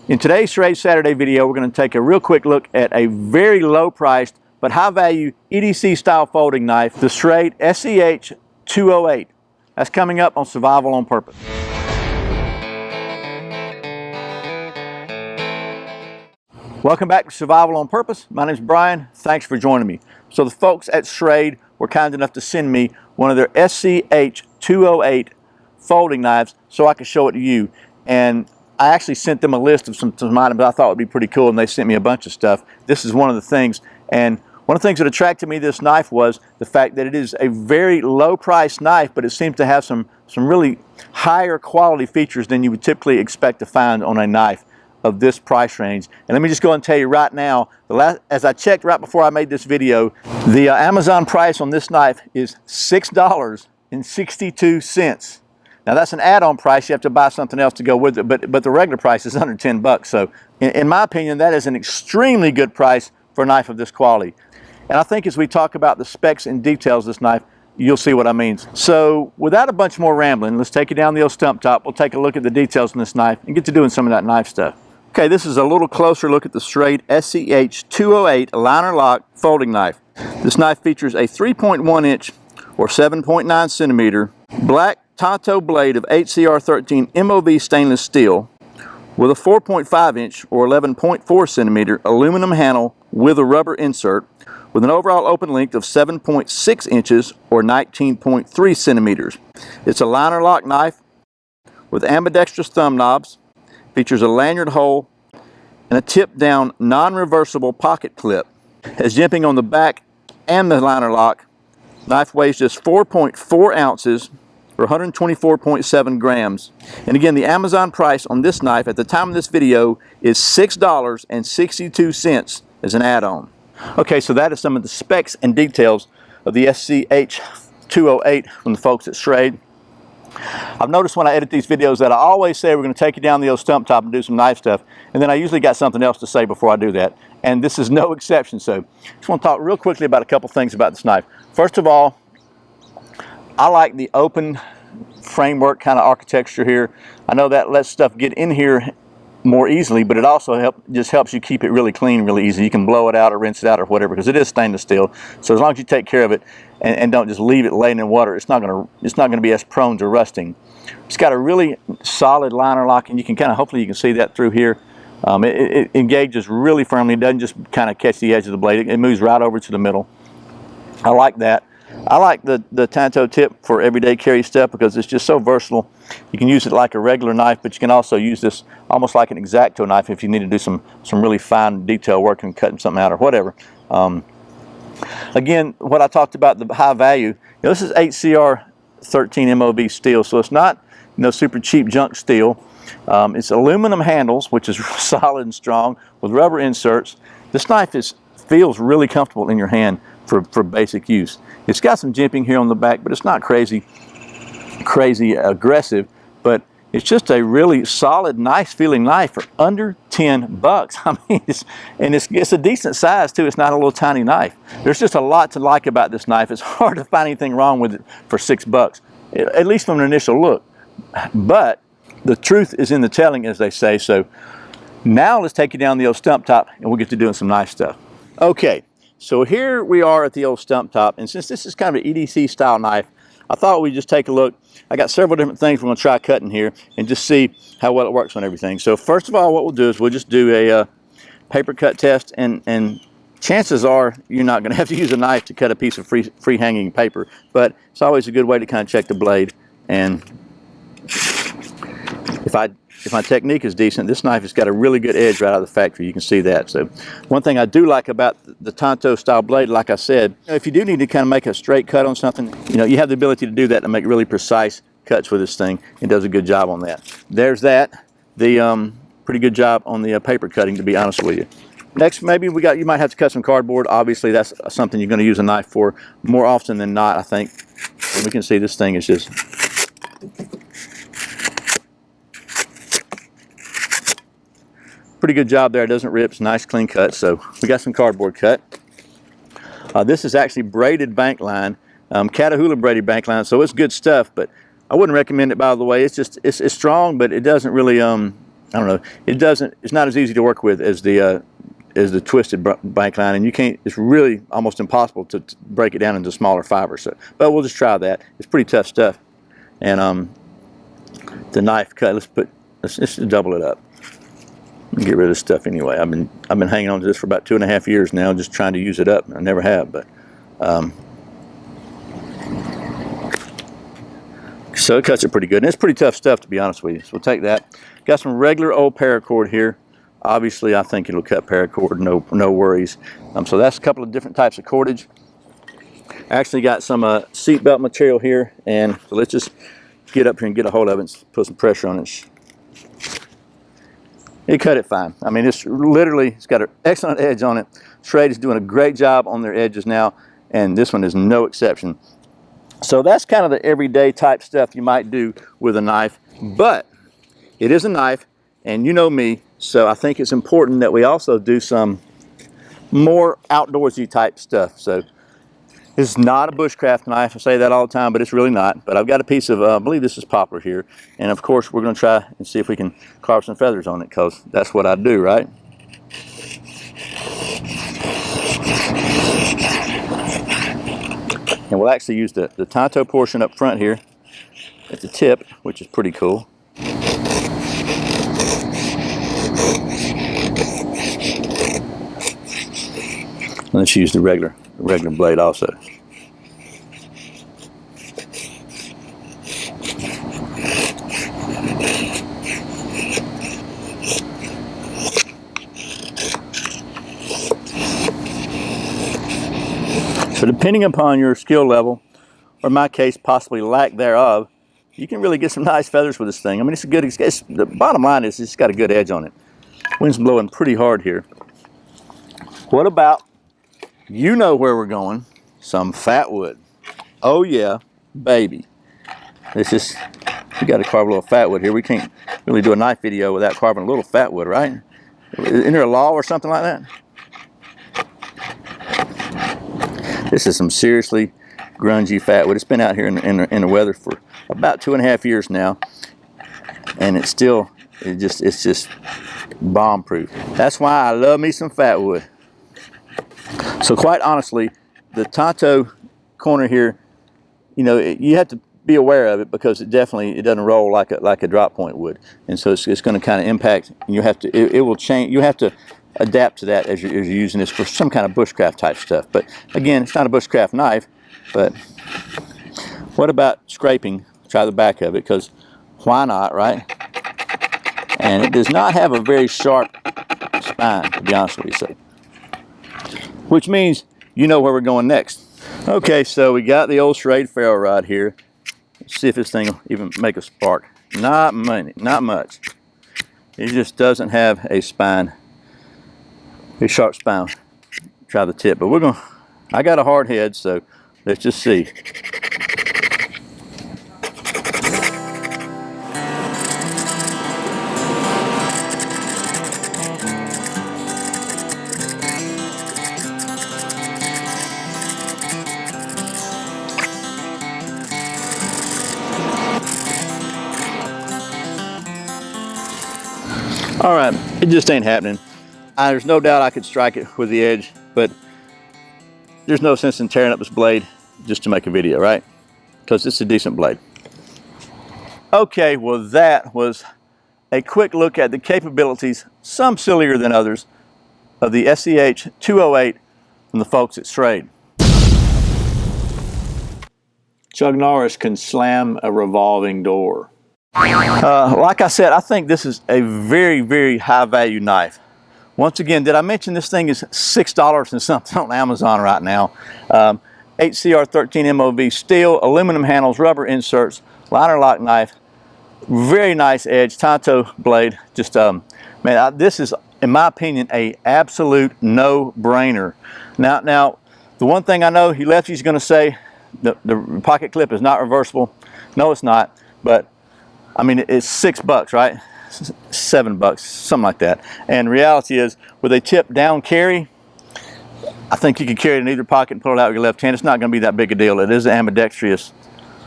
In today's Schrade Saturday video, we're going to take a real quick look at a very low priced but high value EDC style folding knife, the Schrade SCH208. That's coming up on Survival on Purpose. Welcome back to Survival on Purpose. My name is Brian. Thanks for joining me. So the folks at Schrade were kind enough to send me one of their SCH208 folding knives so I could show it to you. And I actually sent them a list of some items I thought would be pretty cool, and they sent me a bunch of stuff. This is one of the things. And one of the things that attracted me to this knife was the fact that it is a very low price knife, but it seems to have some really higher quality features than you would typically expect to find on a knife of this price range. And let me just go and tell you right now, as I checked right before I made this video, the Amazon price on this knife is $6.62. Now that's an add-on price. You have to buy something else to go with it, but the regular price is under 10 bucks. So in my opinion, that is an extremely good price for a knife of this quality. And I think as we talk about the specs and details of this knife, you'll see what I mean. So without a bunch more rambling, let's take you down the old stump top. We'll take a look at the details on this knife and get to doing some of that knife stuff. Okay, this is a little closer look at the Schrade SCH208 liner lock folding knife. This knife features a 3.1 inch or 7.9 centimeter black tanto blade of HCR13 MOV stainless steel with a 4.5 inch or 11.4 centimeter aluminum handle with a rubber insert with an overall open length of 7.6 inches or 19.3 centimeters. It's a liner lock knife with ambidextrous thumb knobs, features a lanyard hole and a tip down non-reversible pocket clip. Has jimping on the back and the liner lock. Knife weighs just 4.4 ounces or 124.7 grams. And again, the Amazon price on this knife at the time of this video is $6.62 as an add-on. Okay, so that is some of the specs and details of the SCH208 from the folks at Schrade. I've noticed when I edit these videos that I always say we're going to take you down the old stump top and do some knife stuff, and then I usually got something else to say before I do that, and this is no exception. So just want to talk real quickly about a couple things about this knife. First of all, I like the open framework kind of architecture here. I know that lets stuff get in here more easily, but it also just helps you keep it really clean really easy. You can blow it out or rinse it out or whatever, because it is stainless steel. So as long as you take care of it and don't just leave it laying in water, it's not going to be as prone to rusting. It's got a really solid liner lock, and you can kind of, hopefully you can see that through here. It engages really firmly. It doesn't just kind of catch the edge of the blade. It moves right over to the middle. I like that. I like the tanto tip for everyday carry stuff because it's just so versatile. You can use it like a regular knife, but you can also use this almost like an X-Acto knife if you need to do some really fine detail work and cutting something out or whatever. Again, what I talked about, the high value, this is HCR13 MOV steel, so it's not super cheap junk steel. It's aluminum handles, which is solid and strong, with rubber inserts. This knife feels really comfortable in your hand for basic use. It's got some jimping here on the back, but it's not crazy aggressive, but it's just a really solid, nice feeling knife for under 10 bucks. I mean, it's a decent size too. It's not a little tiny knife. There's just a lot to like about this knife. It's hard to find anything wrong with it for $6, at least from an initial look. But the truth is in the telling, as they say. So now let's take you down the old stump top and we'll get to doing some knife stuff. Okay. So here we are at the old stump top, and since this is kind of an EDC style knife, I thought we'd just take a look. I got several different things we're going to try cutting here and just see how well it works on everything. So first of all, what we'll do is we'll just do a paper cut test, and chances are you're not going to have to use a knife to cut a piece of free hanging paper, but it's always a good way to kind of check the blade. And if my technique is decent, this knife has got a really good edge right out of the factory. You can see that. So one thing I do like about the tanto style blade, like I said, if you do need to kind of make a straight cut on something, you have the ability to do that and make really precise cuts with this thing. It does a good job on that. There's that. The pretty good job on the paper cutting, to be honest with you. Next, maybe you might have to cut some cardboard. Obviously, that's something you're going to use a knife for more often than not, I think. And we can see this thing is just pretty good job there. It doesn't rip. It's a nice clean cut. So we got some cardboard cut. This is actually braided bank line, Catahoula braided bank line, so it's good stuff, but I wouldn't recommend it, by the way. It's strong, but it doesn't really I don't know. It's not as easy to work with as the twisted bank line, and you can't. It's really almost impossible to break it down into smaller fibers. So, but we'll just try that. It's pretty tough stuff. And the knife cut. Let's double it up. Get rid of this stuff anyway. I've been hanging on to this for about 2.5 years now, just trying to use it up. I never have, but so it cuts it pretty good. And it's pretty tough stuff, to be honest with you. So we'll take that. Got some regular old paracord here. Obviously, I think it'll cut paracord, no worries. So that's a couple of different types of cordage. Actually got some seatbelt material here, and so let's just get up here and get a hold of it and put some pressure on it. It cut it fine. I mean, it's got an excellent edge on it. Schrade is doing a great job on their edges now, and this one is no exception. So that's kind of the everyday type stuff you might do with a knife, but it is a knife, and you know me, so I think it's important that we also do some more outdoorsy type stuff. So this is not a bushcraft knife. I say that all the time, but it's really not. But I've got a piece of, I believe this is poplar here. And of course, we're going to try and see if we can carve some feathers on it, because that's what I do, right? And we'll actually use the tanto portion up front here at the tip, which is pretty cool. Let's use the regular blade also. So depending upon your skill level, or in my case, possibly lack thereof, you can really get some nice feathers with this thing. I mean, the bottom line is it's got a good edge on it. Wind's blowing pretty hard here. What about, you know where we're going, some fat wood. Oh yeah, baby. We got to carve a little fat wood here. We can't really do a knife video without carving a little fat wood, right? Isn't there a law or something like that? This is some seriously grungy fat wood. It's been out here in the weather for about 2.5 years now, and it's just bomb proof. That's why I love me some fat wood. So quite honestly, the tanto corner here, you know, you have to be aware of it, because it doesn't roll like a drop point would, and so it's going to kind of impact. And you have to it will change. You have to adapt to that as you're using this for some kind of bushcraft type stuff. But again, it's not a bushcraft knife. But what about scraping? Try the back of it, because why not, right? And it does not have a very sharp spine, to be honest with you. So, which means you know where we're going next. Okay, so we got the old Schrade ferro rod here. Let's see if this thing will even make a spark. Not much. It just doesn't have a spine. A sharp spine. Try the tip, but I got a hard head, so let's just see. All right, it just ain't happening. There's no doubt I could strike it with the edge, but there's no sense in tearing up this blade just to make a video, right? Because it's a decent blade. Okay, well that was a quick look at the capabilities, some sillier than others, of the SCH208 from the folks at Schrade. Chuck Norris can slam a revolving door. Like I said, I think this is a very, very high value knife. Once again, did I mention this thing is $6 and something on Amazon right now? HCR13 MOV steel, aluminum handles, rubber inserts, liner lock knife, very nice edge, tanto blade. Just man, this is, in my opinion, a absolute no-brainer. Now, the one thing I know, you lefties going to say the pocket clip is not reversible. No, it's not. But I mean, it's $6, right? $7, something like that. And reality is, with a tip down carry, I think you can carry it in either pocket and pull it out with your left hand. It's not going to be that big a deal. It is ambidextrous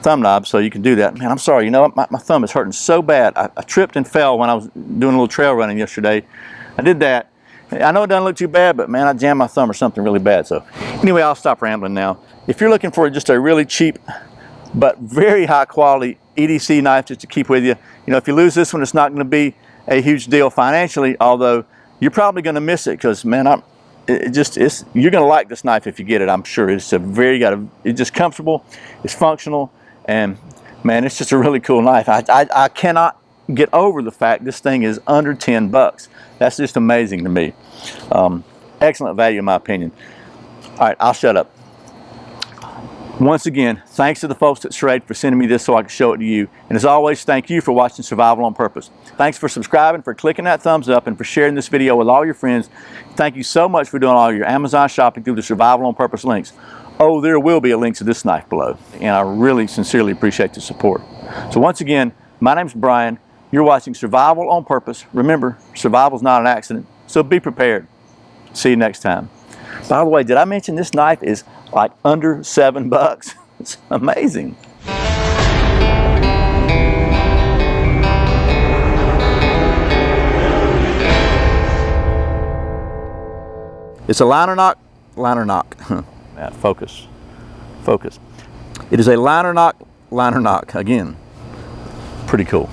thumb knob, so you can do that. Man, I'm sorry, you know what? My thumb is hurting so bad. I tripped and fell when I was doing a little trail running yesterday. I did that. I know it doesn't look too bad, but man, I jammed my thumb or something really bad. So anyway, I'll stop rambling now. If you're looking for just a really cheap but very high quality EDC knife just to keep with you, you know, if you lose this one, it's not going to be a huge deal financially, although you're probably going to miss it because, man, you're going to like this knife if you get it. I'm sure it's it's just comfortable, it's functional, and man, it's just a really cool knife. I cannot get over the fact this thing is under 10 bucks. That's just amazing to me. Excellent value in my opinion. All right, I'll shut up. Once again, thanks to the folks at Schrade for sending me this so I can show it to you. And as always, thank you for watching Survival on Purpose. Thanks for subscribing, for clicking that thumbs up, and for sharing this video with all your friends. Thank you so much for doing all your Amazon shopping through the Survival on Purpose links. Oh, there will be a link to this knife below. And I really sincerely appreciate the support. So once again, my name's Brian. You're watching Survival on Purpose. Remember, survival is not an accident, so be prepared. See you next time. By the way, did I mention this knife is like under 7 bucks? It's amazing. It's a liner knock. Matt, focus. It is a liner knock. Again, pretty cool.